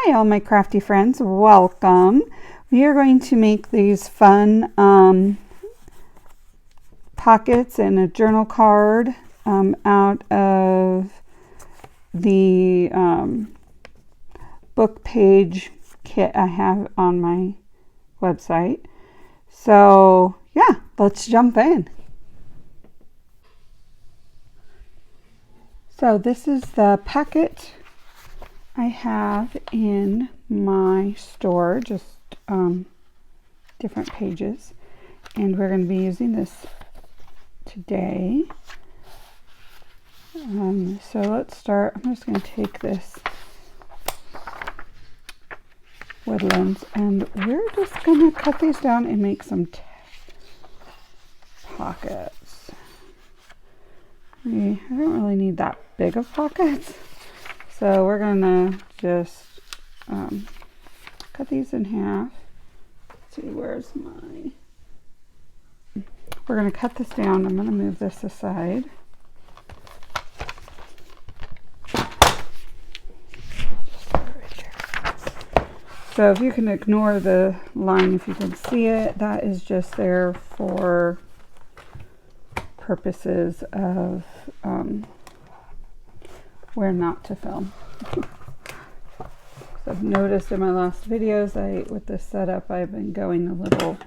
Hi all my crafty friends, welcome. We are going to make these fun pockets and a journal card out of the book page kit I have on my website. So yeah, let's jump in. So this is the packet I have in my store, just different pages, and we're going to be using this today. So let's start. I'm just going to take this woodlands and we're just going to cut these down and make some pockets. I don't really need that big of pockets, so we're going to just cut these in half. Let's see, where's my... We're going to cut this down. I'm going to move this aside. So if you can ignore the line if you can see it, that is just there for purposes of where not to film. So I've noticed in my last videos, with this setup, I've been going a little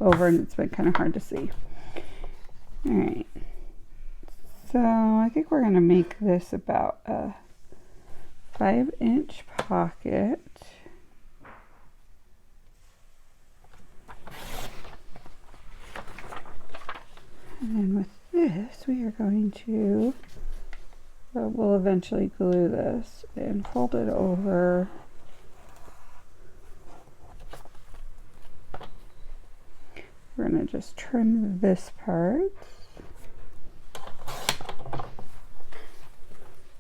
over and it's been kind of hard to see. Alright, so I think we're going to make this about a 5-inch pocket. And then with this, we are going to, we'll eventually glue this and fold it over. We're going to just trim this part.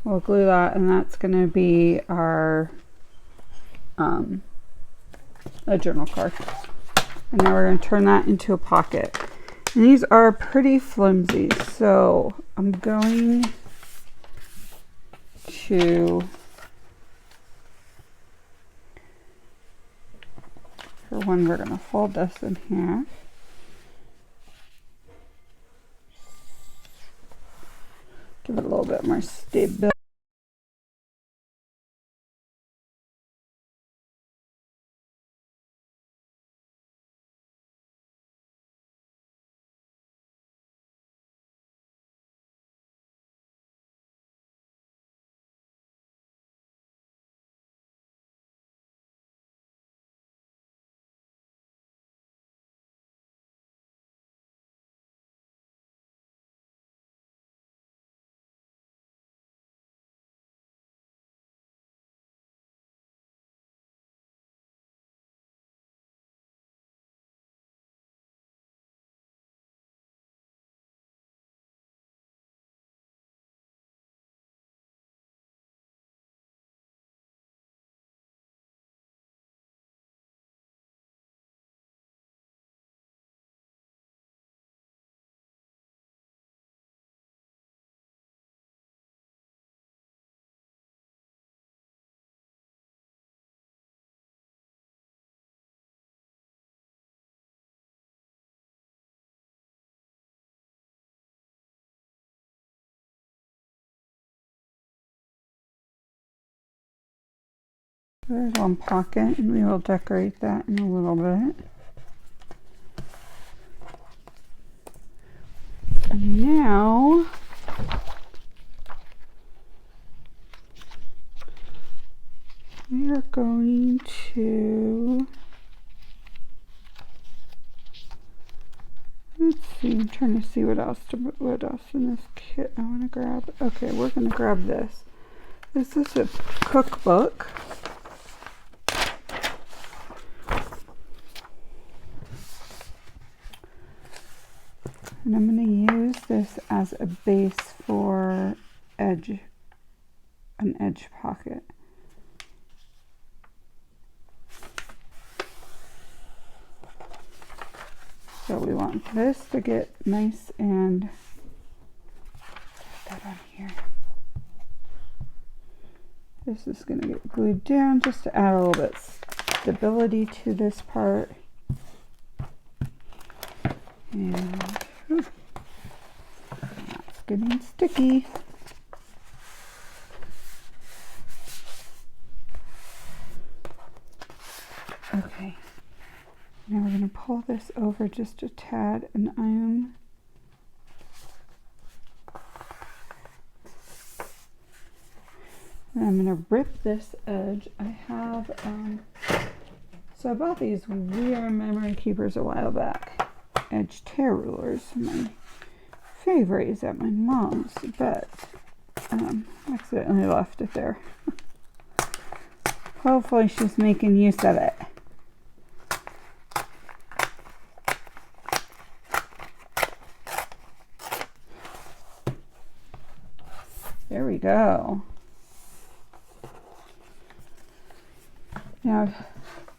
We'll glue that, and that's going to be our a journal card. And now we're going to turn that into a pocket. And these are pretty flimsy, so I'm going to, for one, we're going to fold this in half. Give it a little bit more stability. There's one pocket, and we will decorate that in a little bit. And now we are going to, let's see, I'm trying to see what else in this kit I want to grab. Okay, we're going to grab this. This is a cookbook. And I'm going to use this as a base for an edge pocket. So we want this to get nice and put that on here. This is going to get glued down just to add a little bit of stability to this part. And that's getting sticky. Okay, now we're going to pull this over just a tad, and I'm going to rip this edge. I have, so I bought these weird memory keepers a while back. Edge tear rulers. My favorite is at my mom's, but accidentally left it there. Hopefully she's making use of it. There we go. Now,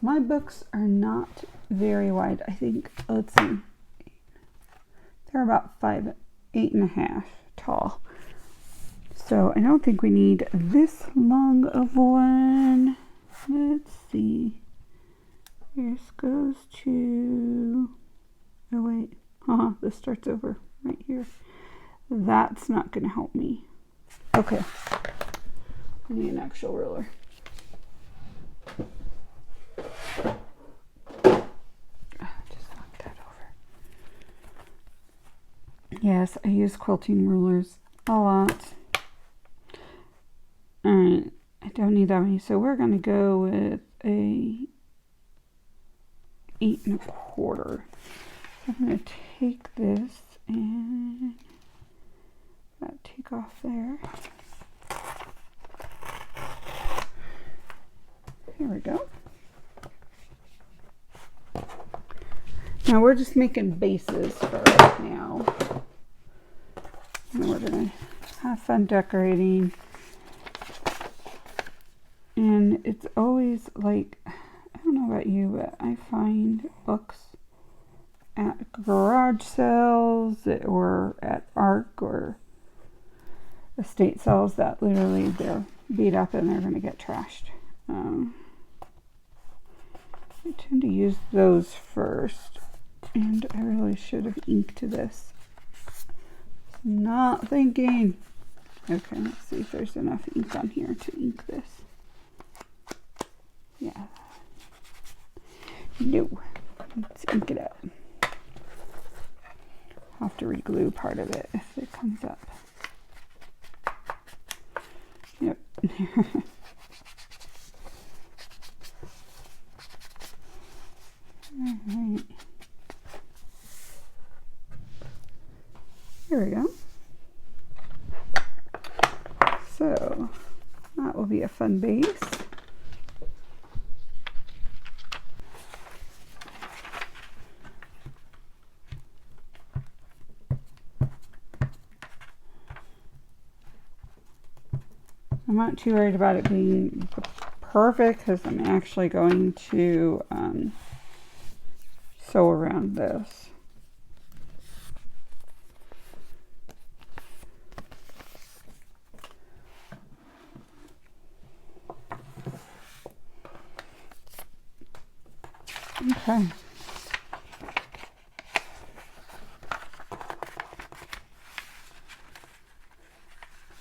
my books are not very wide. I think, let's see, they're about 8.5 tall. So I don't think we need this long of one. Let's see. This goes to, oh wait, this starts over right here. That's not going to help me. Okay, I need an actual ruler. Just knock that over. Yes, I use quilting rulers a lot. Alright, I don't need that many, so we're going to go with a 8.25. I'm going to take this and take off there. Here we go. Now we're just making bases for right now. And we're going to have fun decorating. And it's always like, I don't know about you, but I find books at garage sales or at ARC or estate sales that literally they're beat up and they're going to get trashed. I tend to use those first, and I really should have inked this. Not thinking. Okay, let's see if there's enough ink on here to ink this. Yeah. No. Let's ink it up. I'll have to re-glue part of it if it comes up. Yep. Alright. There we go. So, that will be a fun base. I'm not too worried about it being perfect because I'm actually going to sew around this. Okay.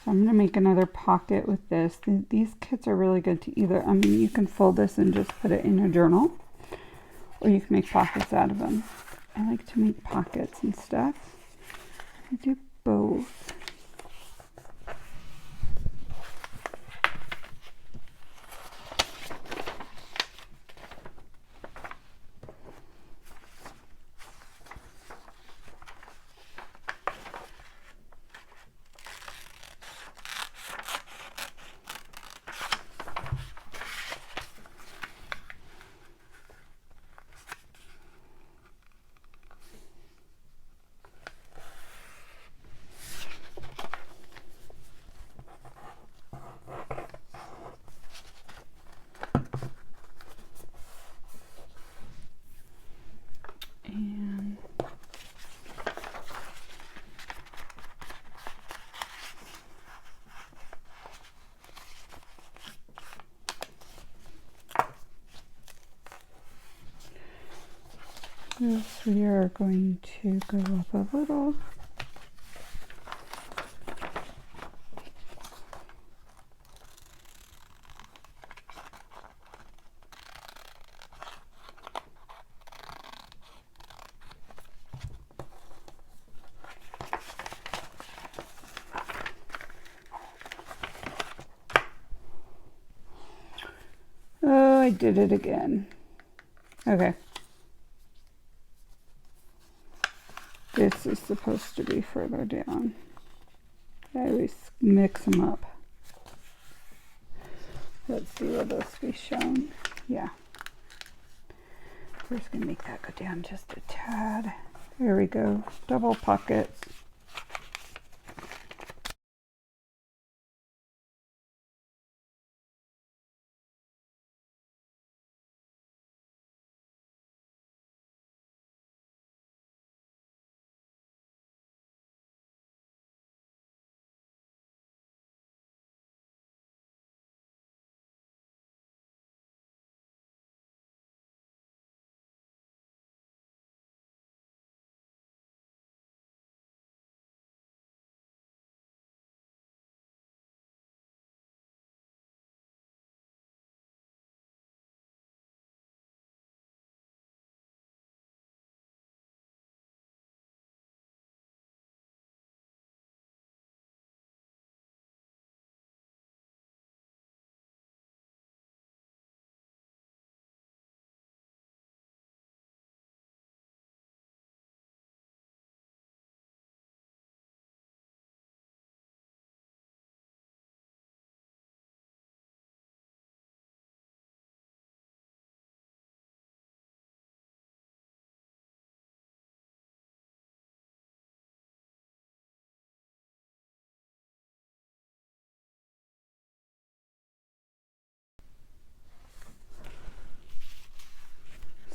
So I'm going to make another pocket with this. These kits are really good to either, I mean, you can fold this and just put it in a journal, or you can make pockets out of them. I like to make pockets and stuff. I do both. This we are going to go up a little. Oh, I did it again. Okay. This is supposed to be further down. I always mix them up. Let's see, will this be shown? Yeah. We're just going to make that go down just a tad. There we go. Double pockets.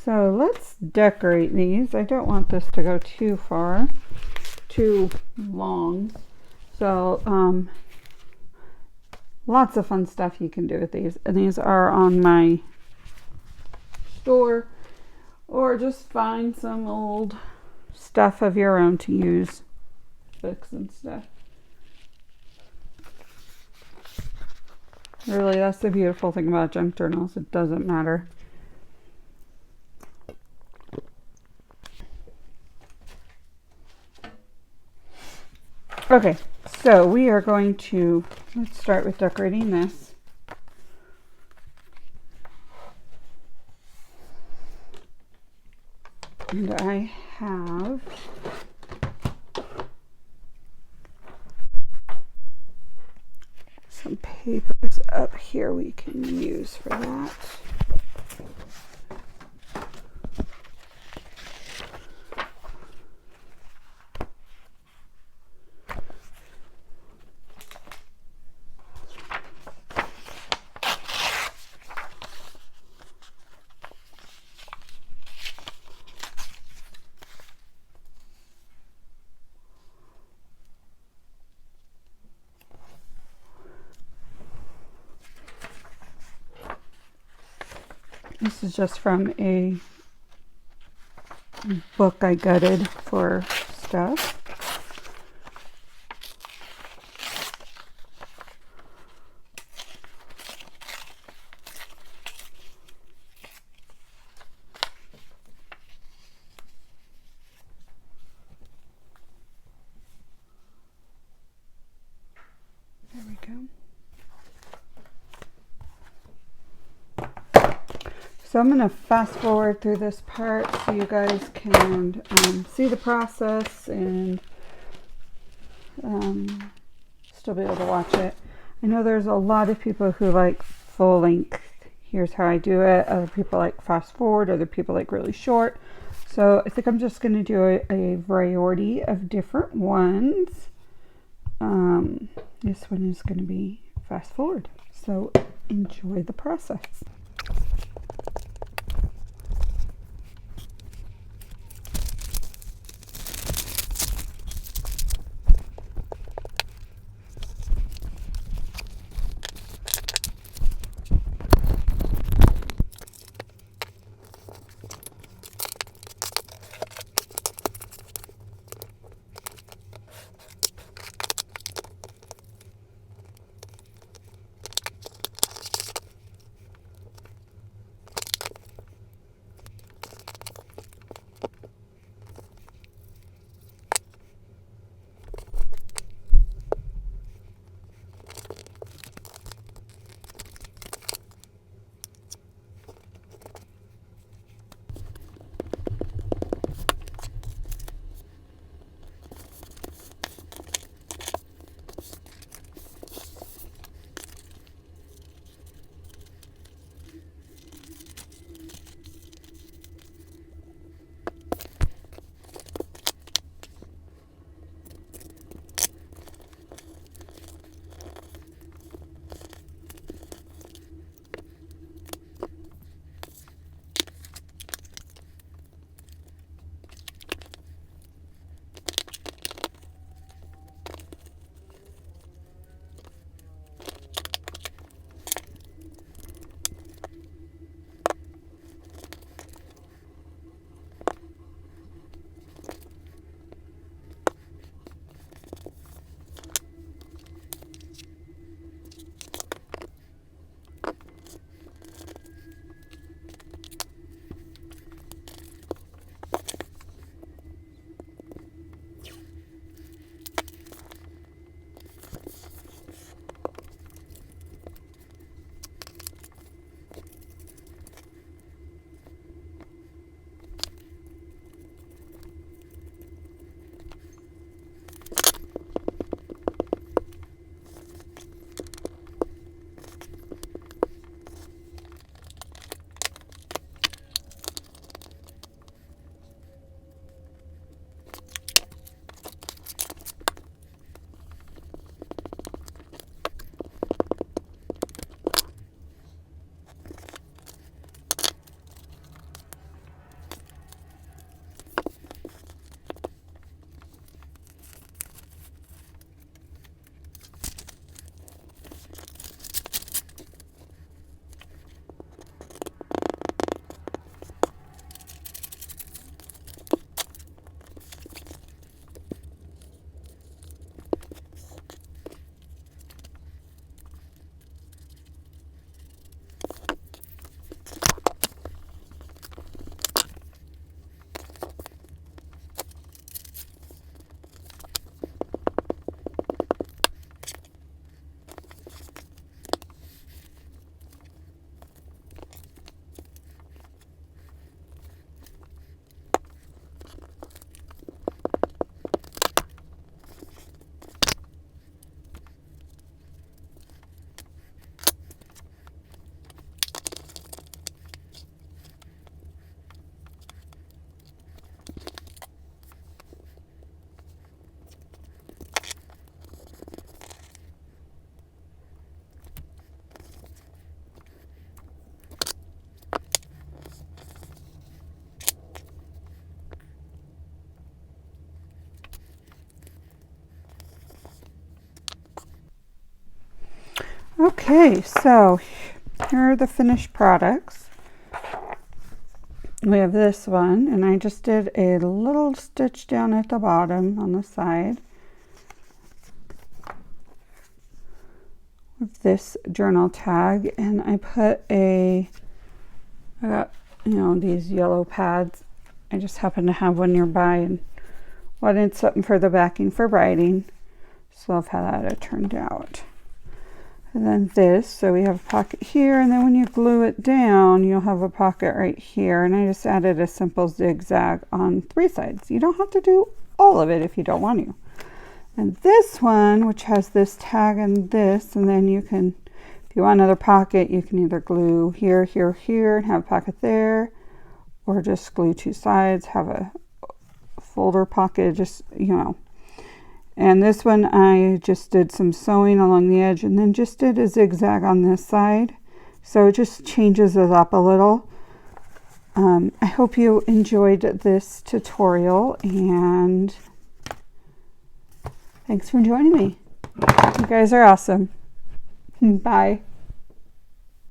So let's decorate these. I don't want this to go too far, too long. So lots of fun stuff you can do with these. And these are on my store, or just find some old stuff of your own to use, books and stuff. Really, that's the beautiful thing about junk journals. It doesn't matter. Okay, so we are going to, let's start with decorating this. And I have some papers up here we can use for that. This is just from a book I gutted for stuff. There we go. So I'm going to fast forward through this part so you guys can see the process and still be able to watch it. I know there's a lot of people who like full length. Here's how I do it. Other people like fast forward. Other people like really short. So I think I'm just going to do a variety of different ones. This one is going to be fast forward. So enjoy the process. Okay, so here are the finished products. We have this one, and I just did a little stitch down at the bottom on the side with this journal tag, and I got, you know, these yellow pads. I just happen to have one nearby and wanted something for the backing for writing. So love how that turned out. And then this, so we have a pocket here, and then when you glue it down, you'll have a pocket right here. And I just added a simple zigzag on 3 sides. You don't have to do all of it if you don't want to. And this one, which has this tag and this, and then you can, if you want another pocket, you can either glue here, here, here, and have a pocket there, or just glue 2 sides, have a folder pocket, just, you know. And this one I just did some sewing along the edge and then just did a zigzag on this side. So it just changes it up a little. I hope you enjoyed this tutorial, and thanks for joining me. You guys are awesome. Bye.